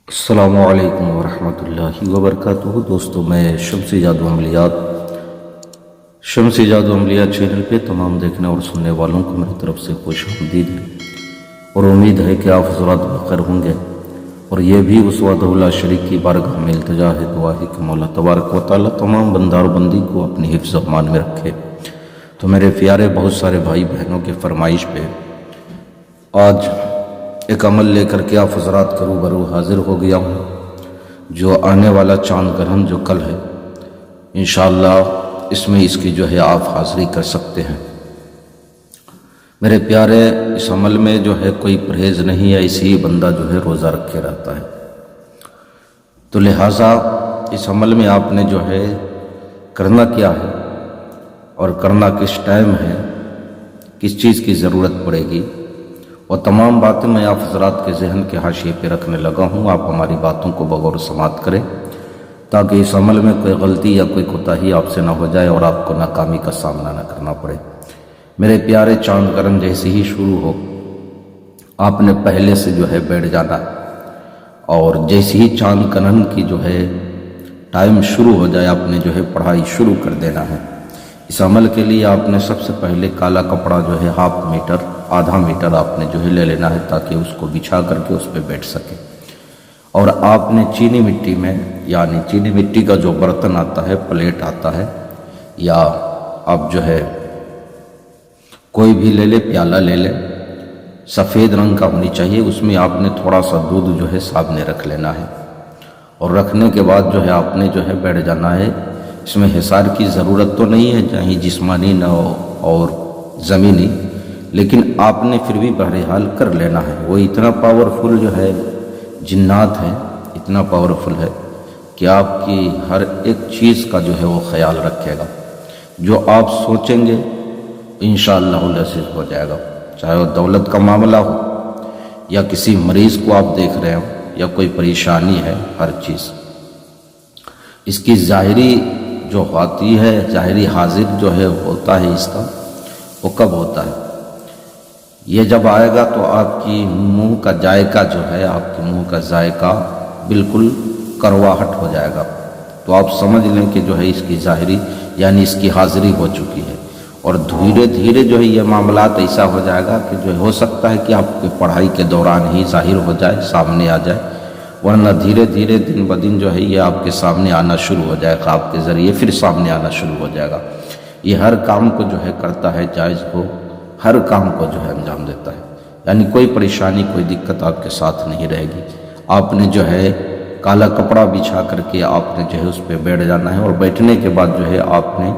السلام علیکم ورحمۃ اللہ وبرکاتہ۔ دوستو، میں شمسی جادو عملیات چینل پہ تمام دیکھنے اور سننے والوں کو میری طرف سے خوش آمدید ہے، اور امید ہے کہ آپ حضرات بخیر ہوں گے۔ اور یہ بھی اس وحدہ لا شریک کی بارگاہ میں التجا ہے، دعا ہے کہ مولا تبارک و تعالیٰ تمام بندہ اور بندی کو اپنی حفظ و امان میں رکھے۔ تو میرے پیارے بہت سارے بھائی بہنوں کے فرمائش پہ آج ایک عمل لے کر کے آپ حضرات کے روبرو حاضر ہو گیا ہوں، جو آنے والا چاند گرہن جو کل ہے، انشاءاللہ اس میں اس کی جو ہے آپ حاضری کر سکتے ہیں۔ میرے پیارے، اس عمل میں جو ہے کوئی پرہیز نہیں ہے، اسی بندہ جو ہے روزہ رکھے رہتا ہے۔ تو لہٰذا اس عمل میں آپ نے جو ہے کرنا کیا ہے اور کرنا کس ٹائم ہے، کس چیز کی ضرورت پڑے گی، اور تمام باتیں میں آپ حضرات کے ذہن کے حاشیے پہ رکھنے لگا ہوں۔ آپ ہماری باتوں کو بغور سماعت کریں تاکہ اس عمل میں کوئی غلطی یا کوئی کوتاہی آپ سے نہ ہو جائے اور آپ کو ناکامی کا سامنا نہ کرنا پڑے۔ میرے پیارے، چاند گرہن جیسے ہی شروع ہو، آپ نے پہلے سے جو ہے بیٹھ جانا، اور جیسے ہی چاند گرہن کی جو ہے ٹائم شروع ہو جائے، آپ نے جو ہے پڑھائی شروع کر دینا ہے۔ اس عمل کے لیے آپ نے سب سے پہلے کالا کپڑا جو ہے آدھا میٹر آپ نے جو ہے لے لینا ہے، تاکہ اس کو بچھا کر کے اس پہ بیٹھ سکے۔ اور آپ نے چینی مٹی میں، یعنی چینی مٹی کا جو برتن آتا ہے، پلیٹ آتا ہے، یا آپ جو ہے کوئی بھی لے لے، پیالہ لے لے، سفید رنگ کا ہونی چاہیے، اس میں آپ نے تھوڑا سا دودھ جو ہے سامنے رکھ لینا ہے، اور رکھنے کے بعد جو ہے آپ نے جو ہے بیٹھ جانا ہے۔ اس میں حصار کی ضرورت تو نہیں ہے، چاہے جسمانی نہ ہو اور زمینی، لیکن آپ نے پھر بھی بہرحال کر لینا ہے۔ وہ اتنا پاورفل جو ہے جنات ہے، اتنا پاورفل ہے کہ آپ کی ہر ایک چیز کا جو ہے وہ خیال رکھے گا۔ جو آپ سوچیں گے انشاءاللہ العزیز ہو جائے گا، چاہے وہ دولت کا معاملہ ہو، یا کسی مریض کو آپ دیکھ رہے ہو، یا کوئی پریشانی ہے، ہر چیز اس کی ظاہری جو ہوتی ہے، ظاہری حاضر جو ہے ہوتا ہے، اس کا وہ کب ہوتا ہے؟ یہ جب آئے گا تو آپ کی منہ کا ذائقہ جو ہے، آپ کے منہ کا ذائقہ بالکل کرواہٹ ہو جائے گا، تو آپ سمجھ لیں کہ جو ہے اس کی ظاہری یعنی اس کی حاضری ہو چکی ہے۔ اور دھیرے دھیرے جو ہے یہ معاملات ایسا ہو جائے گا کہ جو ہو سکتا ہے کہ آپ کی پڑھائی کے دوران ہی ظاہر ہو جائے، سامنے آ جائے، ورنہ دھیرے دھیرے دن بدن جو ہے یہ آپ کے سامنے آنا شروع ہو جائے گا، آپ کے ذریعے پھر سامنے آنا شروع ہو جائے گا۔ یہ ہر کام کو جو ہے کرتا ہے، جائز کو ہر کام کو جو ہے انجام دیتا ہے، یعنی کوئی پریشانی، کوئی دقت آپ کے ساتھ نہیں رہے گی۔ آپ نے جو ہے کالا کپڑا بچھا کر کے آپ نے جو ہے اس پہ بیٹھ جانا ہے، اور بیٹھنے کے بعد جو ہے آپ نے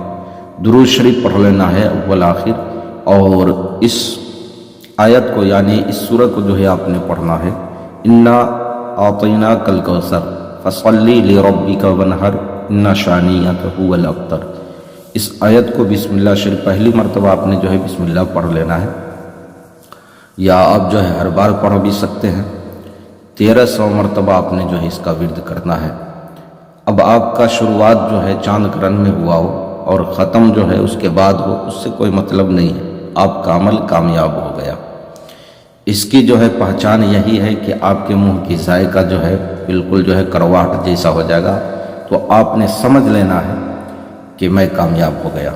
درود شریف پڑھ لینا ہے اول آخر، اور اس آیت کو یعنی اس سورہ کو جو ہے آپ نے پڑھنا ہے، انا اعطیناک الکوثر فصلی لربک وانحر ان شانئک ھو الابتر۔ اس آیت کو بسم اللہ شریف پہلی مرتبہ آپ نے جو ہے بسم اللہ پڑھ لینا ہے، یا آپ جو ہے ہر بار پڑھ بھی سکتے ہیں۔ 1300 مرتبہ آپ نے جو ہے اس کا ورد کرنا ہے۔ اب آپ کا شروعات جو ہے چاند گرہن میں ہوا ہو اور ختم جو ہے اس کے بعد ہو، اس سے کوئی مطلب نہیں ہے، آپ کا عمل کامیاب ہو گیا۔ اس کی جو ہے پہچان یہی ہے کہ آپ کے منہ کی ذائقہ جو ہے بالکل جو ہے کرواہٹ جیسا ہو جائے گا، تو آپ نے سمجھ لینا ہے کہ میں کامیاب ہو گیا۔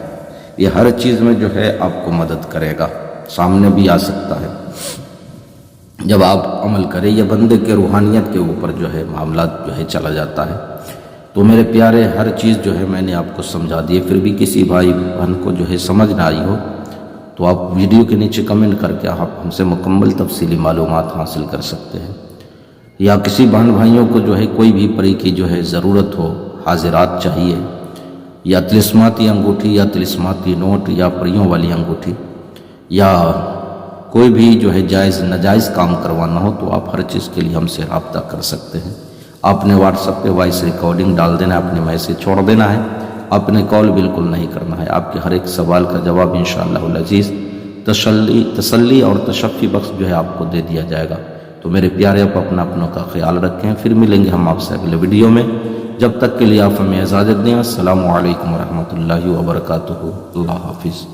یہ ہر چیز میں جو ہے آپ کو مدد کرے گا، سامنے بھی آ سکتا ہے جب آپ عمل کریں۔ یہ بندے کے روحانیت کے اوپر جو ہے معاملات جو ہے چلا جاتا ہے۔ تو میرے پیارے، ہر چیز جو ہے میں نے آپ کو سمجھا دی ہے، پھر بھی کسی بھائی بہن کو جو ہے سمجھ نہ آئی ہو تو آپ ویڈیو کے نیچے کمنٹ کر کے آپ ہم سے مکمل تفصیلی معلومات حاصل کر سکتے ہیں، یا کسی بہن بھائیوں کو جو ہے کوئی بھی پری کی جو ہے ضرورت ہو، حاضرات چاہیے، یا طلسماتی انگوٹھی، یا طلسماتی نوٹ، یا پریوں والی انگوٹھی، یا کوئی بھی جو ہے جائز ناجائز کام کروانا ہو، تو آپ ہر چیز کے لیے ہم سے رابطہ کر سکتے ہیں۔ آپ نے واٹس ایپ پہ وائس ریکارڈنگ ڈال دینا ہے، اپنے میسج چھوڑ دینا ہے، اپنے کال بالکل نہیں کرنا ہے۔ آپ کے ہر ایک سوال کا جواب انشاءاللہ العزیز تسلی اور تشفی بخش جو ہے آپ کو دے دیا جائے گا۔ تو میرے پیارے، آپ اپنوں کا خیال رکھیں، پھر ملیں گے ہم آپ سے اگلے ویڈیو میں۔ جب تک کے لیے آپ ہمیں اجازت دیں۔ السلام علیکم ورحمۃ اللہ وبرکاتہ۔ اللہ حافظ۔